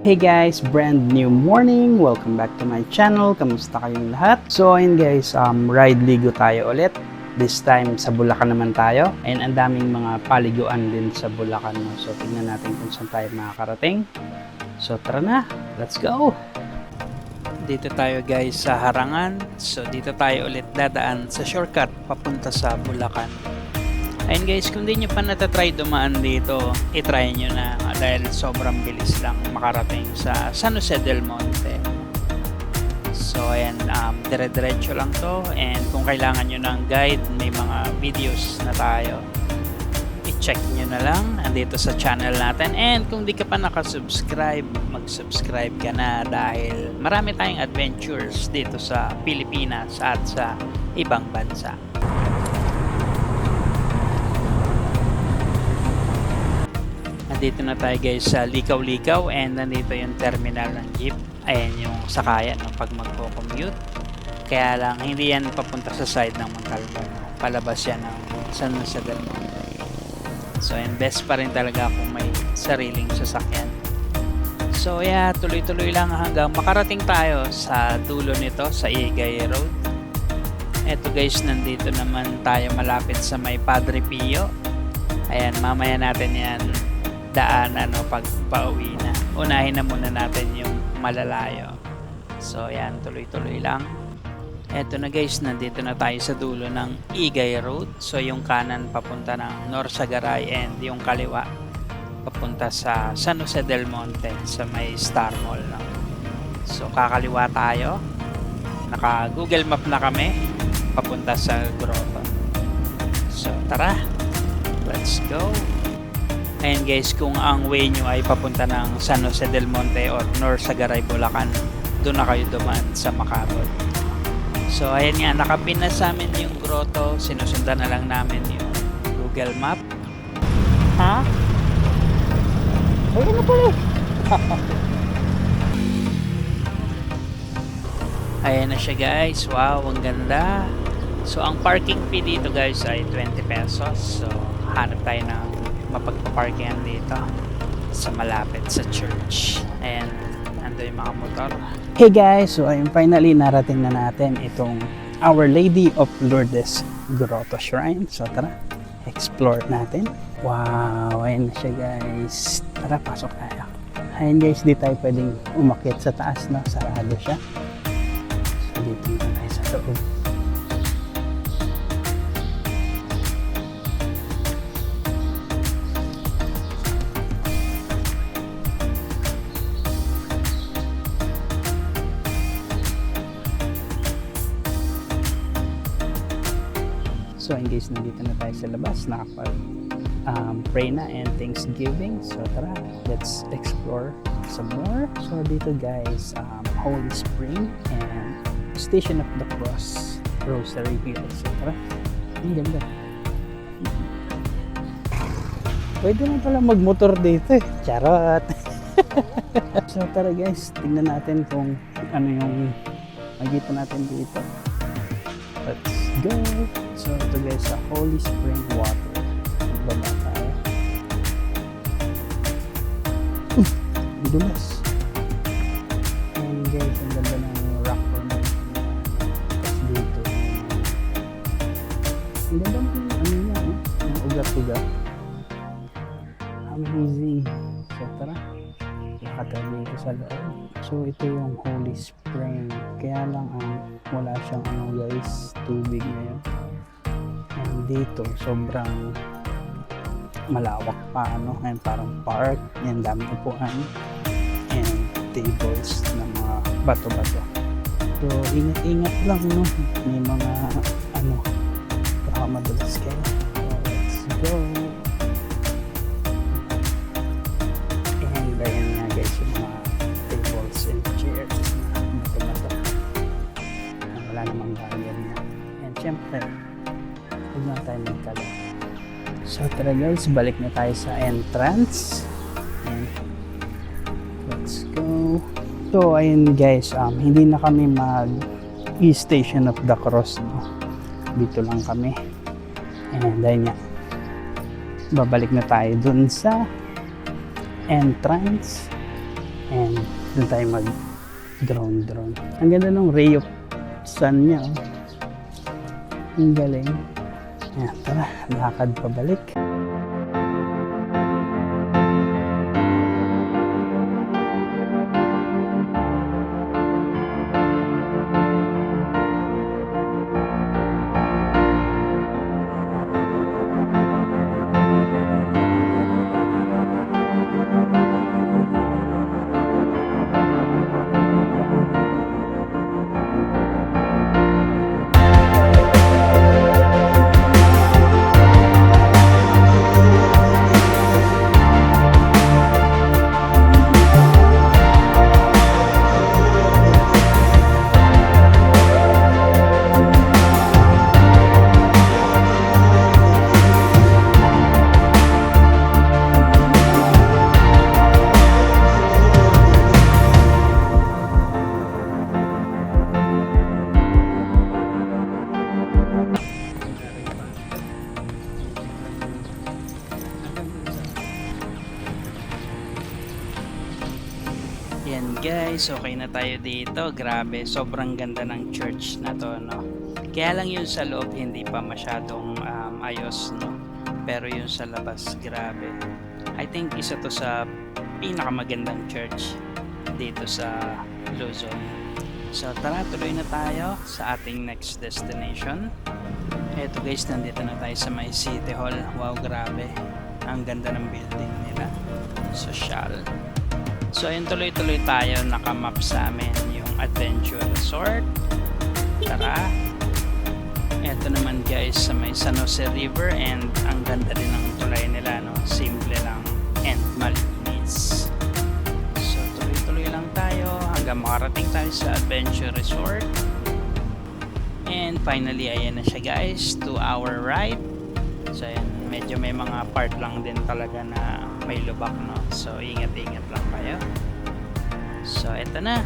Hey guys, brand new morning. Welcome back to my channel. Kamusta kayong lahat? So ayun guys, ride ligo tayo ulit. This time sa Bulacan naman tayo. And ang daming mga paliguan din sa Bulacan. No? So tingnan natin kung saan tayo makakarating. So tara na, let's go! Dito tayo guys sa Harangan. So dito tayo ulit dadaan sa shortcut papunta sa Bulacan. Ayun guys, kung di nyo pa natatry dumaan dito, itry nyo na dahil sobrang bilis lang makarating sa San Jose del Monte. So ayan, dire-diretso lang to, and kung kailangan nyo ng guide, may mga videos na tayo. I-check nyo na lang, andito sa channel natin. And kung di ka pa nakasubscribe, mag-subscribe ka na dahil marami tayong adventures dito sa Pilipinas at sa ibang bansa. Nandito na tayo guys sa Likaw-Likaw, and nandito yung terminal ng jeep. Ayan yung sakayan no, pag magko-commute. Kaya lang hindi yan papunta sa side ng Montalban. Palabas yan ng San Jose del Monte. So and best pa rin talaga kung may sariling sasakyan. So yeah, tuloy-tuloy lang hanggang makarating tayo sa dulo nito, sa Igay Road. Eto guys, nandito naman tayo malapit sa may Padre Pio. Ayan, mamaya natin yan daanan o pag pauwi na. Unahin na muna natin yung malalayo. So yan, tuloy-tuloy lang. Eto na guys, nandito na tayo sa dulo ng Igay Road. So yung kanan papunta ng Norsagaray, and yung kaliwa papunta sa San Jose del Monte sa may Star Mall. No? So kakaliwa tayo. Naka Google Map na kami papunta sa grotto. So tara, let's go! Ayan guys, kung ang way nyo ay papunta ng San Jose del Monte or Norsagaray, Bulacan, doon na kayo dumaan sa Macabod. So ayan nga, nakapin na sa amin yung grotto. Sinusundan na lang namin yung Google Map. Ha? Ayan na pala. Ayan na siya guys. Wow, ang ganda. So ang parking fee dito guys ay 20 pesos. So hanap tayo ng mapagpaparkingan dito sa malapit sa church. And ando yung mga motor. Hey guys, so ayun, finally narating na natin itong Our Lady of Lourdes Grotto Shrine. So tara, explore natin. Wow, ayun na siya guys. Tara, pasok tayo. Ayun guys, di tayo pwedeng umakyat sa taas, no? Sarado siya. So dito na tayo sa loob. So in case nandito na tayo sa labas, nakapag-pray na and Thanksgiving. So tara, let's explore some more. So dito guys, Holy Spring and Station of the Cross, Rosary Hill. So tara, ang ganda. Pwede na pala magmotor dito eh. Charot! So tara guys, tingnan natin kung ano yung makikita natin dito. Let's go! So ito guys, sa Holy Spring Water. Magbaba tayo. Bidulas. And guys, ang ganda ng rock formation. Tapos dito. Ang ganda ng ano niya, yung ugat-ugat. Amazing. So tara, lakad dito sa loob. So ito yung Holy Spring. Kaya lang wala siyang guys, tubig ngayon. And dito sobrang malawak pa and parang park, and daming upuan and tables na mga bato-bato. So ingat-ingat lang, no? May mga baka madulas kayo. So let's go. And ayan nga guys, yung mga tables and chairs na bato-bato na wala namang bayan na. And syempre, huwag na tayo magkala. So tara guys, balik na tayo sa entrance. And let's go. So ayun guys, hindi na kami mag-Station of the Cross, no? Dito lang kami. And dahil nga, babalik na tayo dun sa entrance. And Doon tayo mag drone. Ang ganda ng ray of sun niya. Oh. Ang galing. Ayan, tara, lakad pabalik. Yan guys, okay na tayo dito. Grabe, sobrang ganda ng church na to, no? Kaya lang yun sa loob hindi pa masyadong ayos, no? Pero yun sa labas, grabe. I think isa to sa pinakamagandang church dito sa Luzon. So tara, tuloy na tayo sa ating next destination. Eto guys, nandito na tayo sa may City Hall. Wow, grabe. Ang ganda ng building nila. Social. So ayun, tuloy-tuloy tayo, nakamap sa amin yung Adventure Resort. Tara. Ito naman guys sa may San Jose River, and ang ganda din ng tulay nila, no? Simple lang and malinis. So tuloy-tuloy lang tayo hanggang makarating tayo sa Adventure Resort. And finally, ayan na siya guys, 2-hour ride. So ayan, medyo may mga part lang din talaga na may lubak, no? So ingat-ingat lang kayo. So eto na,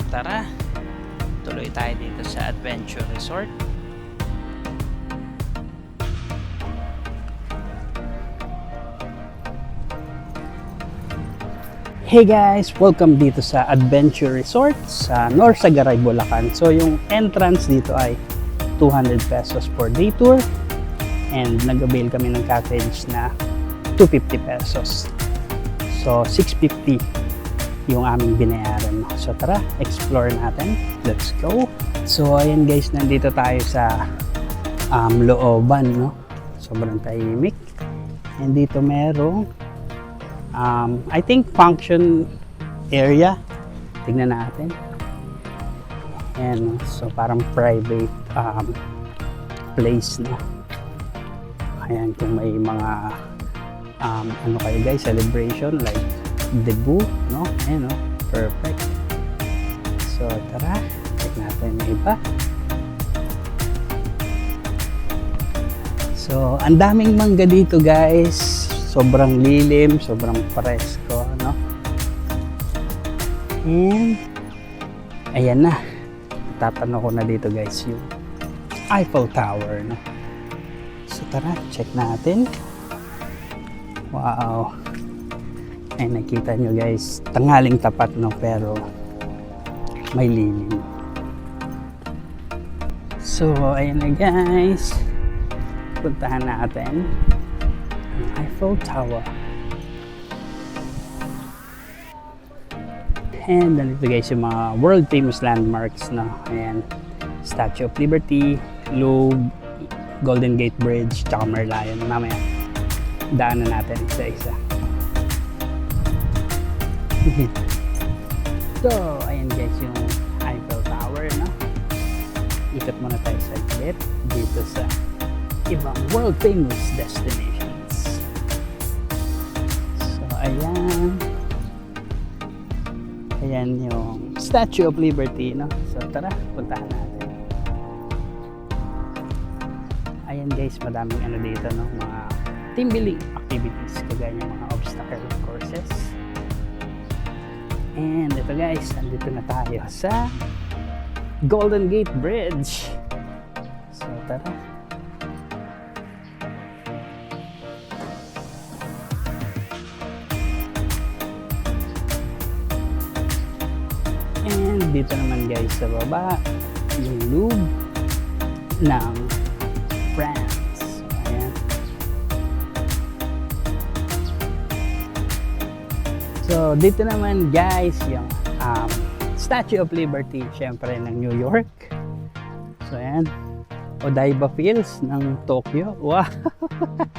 tara, tuloy tayo dito sa Adventure Resort. Hey guys! Welcome dito sa Adventure Resort sa Norsagaray, Bulacan. So yung entrance dito ay 200 pesos for day tour, and nag-avail kami ng cottage na 250 pesos. So 650 yung aming binayaran. So tara, explore natin. Let's go! So ayan guys, nandito tayo sa looban, no? Sobrang tahimik. And dito merong I think function area. Tignan natin. Ayan, so parang private place, no? Ayan, kung may mga ano kayo guys, celebration like debut, no? Ayan, no? Perfect. So tara, check natin yung iba. So ang daming mangga dito guys. Sobrang lilim, sobrang presko, no? And ayan na, tatanong ko na dito guys yung Eiffel Tower, no? So tara, check natin. Wow, ay nakita nyo guys, tanghaling tapat, no? Pero may lilim. So ayan na guys, puntahan natin Eiffel Tower. And nandito guys yung mga world famous landmarks, no? Ayan, Statue of Liberty, Louvre, Golden Gate Bridge, tsaka Merlion. Mamaya daanan natin isa-isa. So ayan guys yung Eiffel Tower, no? Ikot muna tayo sa gate dito sa ibang world famous destination. Ayan. Ayan yung Statue of Liberty, no? So tara, puntahan natin. Ayan guys, madaming ano dito, no? Mga team building activities, kagaya yung mga obstacle courses. And ito guys, nandito na tayo sa Golden Gate Bridge. So tara. And dito naman guys sa baba, yung lube ng France. Ayan. So, dito naman guys, yung Statue of Liberty, syempre ng New York. So, ayan. Odaiba Fields ng Tokyo. Wow!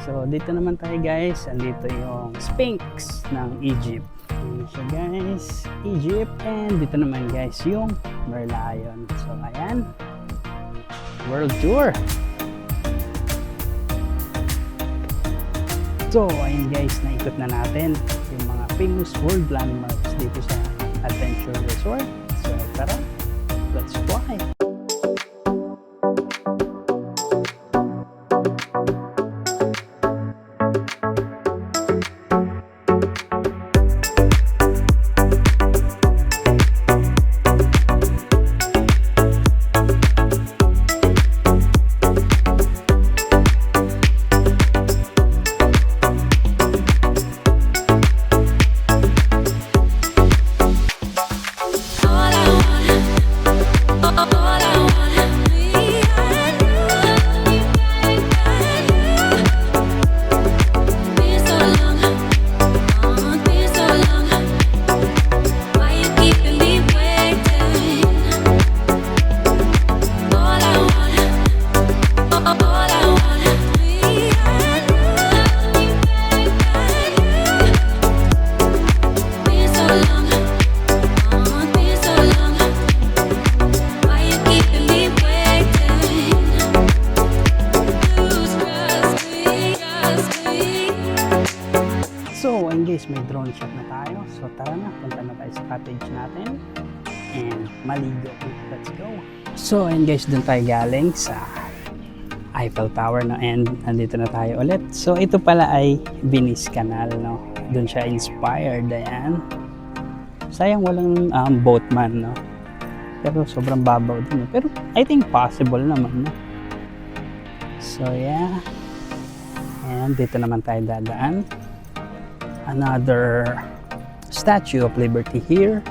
So, dito naman tayo guys. Andito yung Sphinx ng Egypt. Ayan siya guys. Egypt. And dito naman guys yung Merlion. So, ayan. World Tour. So, ayun guys. Naikot na natin yung mga famous world landmarks dito sa Adventure Resort. So, tara. Let's fly. So, ayun guys, may drone shot na tayo. So, tara na, punta na tayo sa cottage natin. And maligo. Let's go. So, ayun guys, dun tayo galing sa Eiffel Tower, no? And nandito na tayo ulit. So, ito pala ay Venice Canal, no? Dun siya inspired. Ayan. Sayang walang boatman, no? Pero sobrang babaw din. Pero I think possible naman, no? So, yeah. And dito naman tayo dadaan. Another Statue of Liberty here.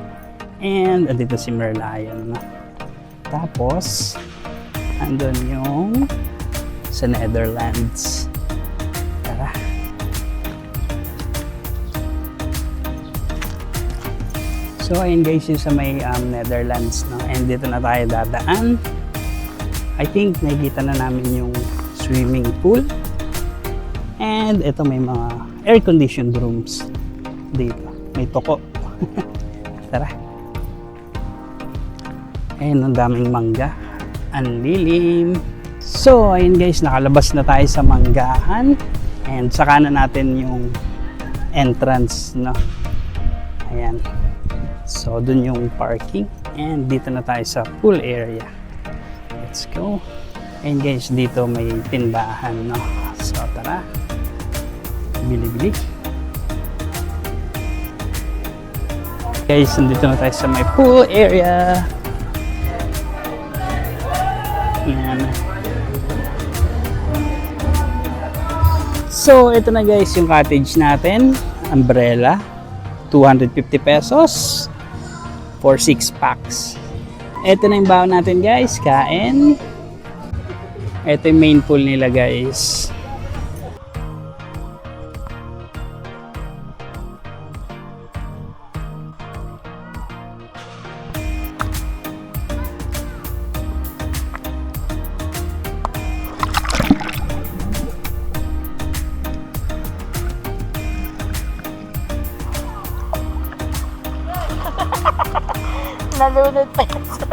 And andito si Merlion. Tapos, andun yung sa Netherlands. Tara. So, ayun guys, yung sa may Netherlands. No? And dito na tayo dadaan. I think nakikita na namin yung swimming pool. And ito may mga air-conditioned rooms dito. May toko. Tara. Ayun, ang daming mangga. Ang lilim. So, ayun guys, nakalabas na tayo sa manggahan. And saka na natin yung entrance, no? Ayan. So, dun yung parking. And dito na tayo sa pool area. Let's go. And guys, dito may tindahan, no? So, tara. Bili-bili. Guys, nandito na tayo sa may pool area. Ayan. So, ito na guys yung cottage natin. Umbrella. 250 pesos for 6 packs. Ito na yung baon natin guys. Kain. Ito yung main pool nila guys. Nalunod pa yun sa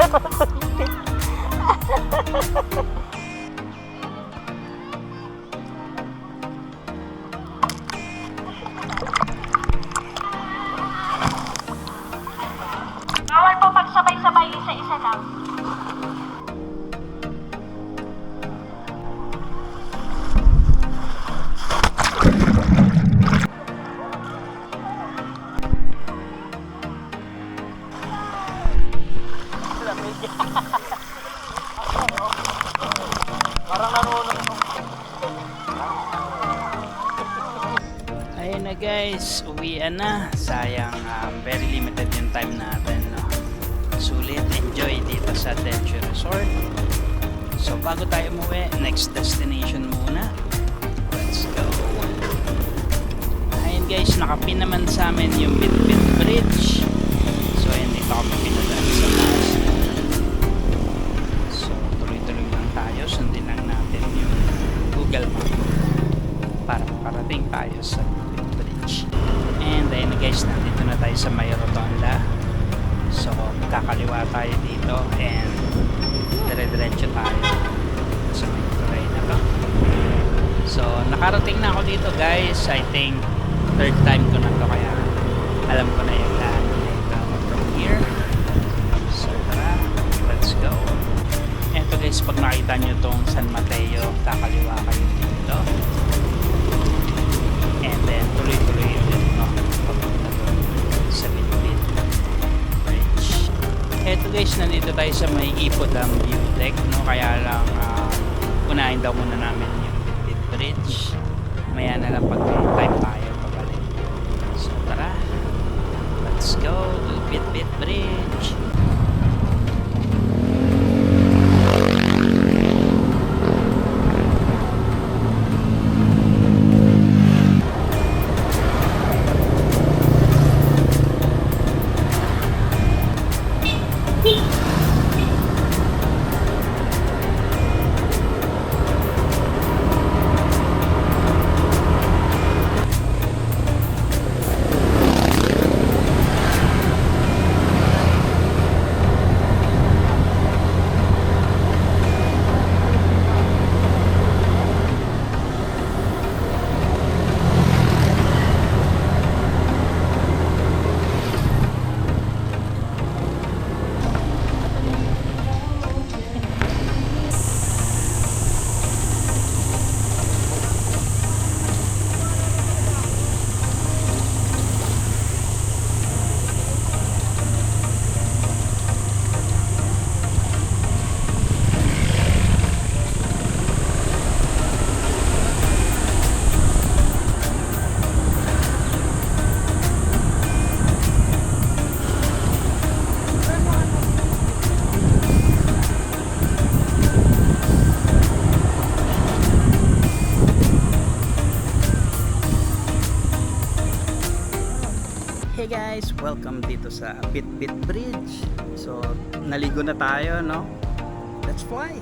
bawal po pagsabay-sabay isa-isa lang. Parang narunod. Ayun na guys, uwian na. Sayang, very limited yung time natin, no? sa Adventure Resort. So bago tayo umuwi, next destination muna. Let's go. Ayun guys, nakapin naman sa amin yung Bitbit Bridge. So ayun, dito kami pinadaan sa taas. So tuloy-tuloy lang tayo, sundin lang natin yung Google Map para makarating tayo sa Bitbit Bridge. And ayun na guys, nandito na tayo sa may rotonda. So kakaliwa tayo dito and dire-diretso tayo sa may tulay na to. So nakarating na ako dito guys. I think third time ko na to, kaya alam ko na yung lahat dito from here. So tara, let's go. Eto guys, pag nakita nyo tong San Mateo, kakaliwa kayo dito and then tuloy-tuloy ulit, no, papunta doon sa Bitbit Bridge. Eto guys, nandito tayo sa may Ipodam View Deck, no, kaya lang unahin daw muna namin yung Bitbit Bridge. Maya na lang pag may time tayo pabalik. So tara, let's go to Bitbit Bridge. Hey guys, welcome dito sa Bitbit Bridge. So, naligo na tayo, no? Let's fly!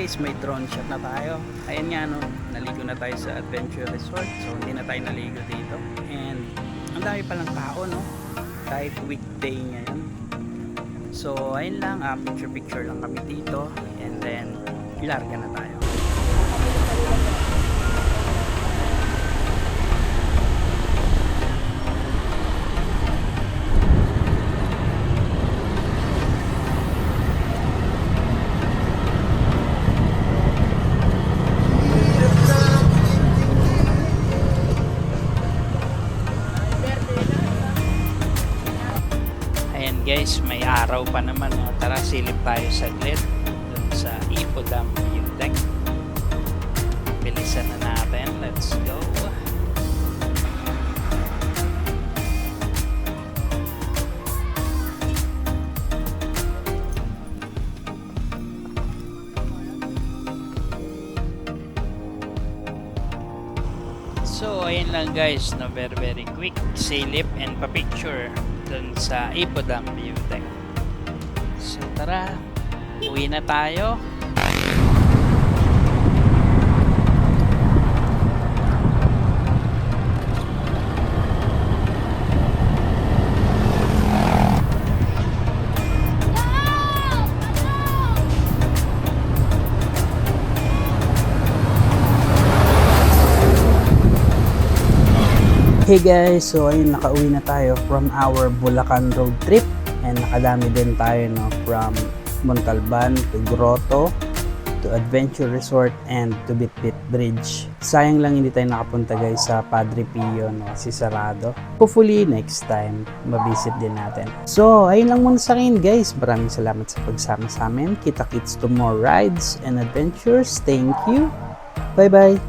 guys, may drone shot na tayo. Ayan nga, no, naligo na tayo sa Adventure Resort. So hindi na tayo naligo dito. And ang dami palang tao, no, kahit weekday ngayon. So ayun lang, picture lang kami dito. And then ilarga na tayo. guys, may araw pa naman. No? Tara, silip tayo saglit dun sa Ipo Dam View Deck. Bilisan na natin. Let's go. So, ayun lang guys, no, very quick silip and pa-picture dun sa Ipo Dam View Deck. So, tara, uwi na tayo. Hey guys, so ayun, nakauwi na tayo from our Bulacan road trip and nakadami din tayo, no, from Montalban to Grotto to Adventure Resort and to Bitbit Bridge. Sayang lang hindi tayo nakapunta guys sa Padre Pio, no, si sarado. Hopefully next time mabisit din natin. So ayun lang muna sa akin guys, maraming salamat sa pagsama sa amin. Kita-kits to more rides and adventures. Thank you, bye bye.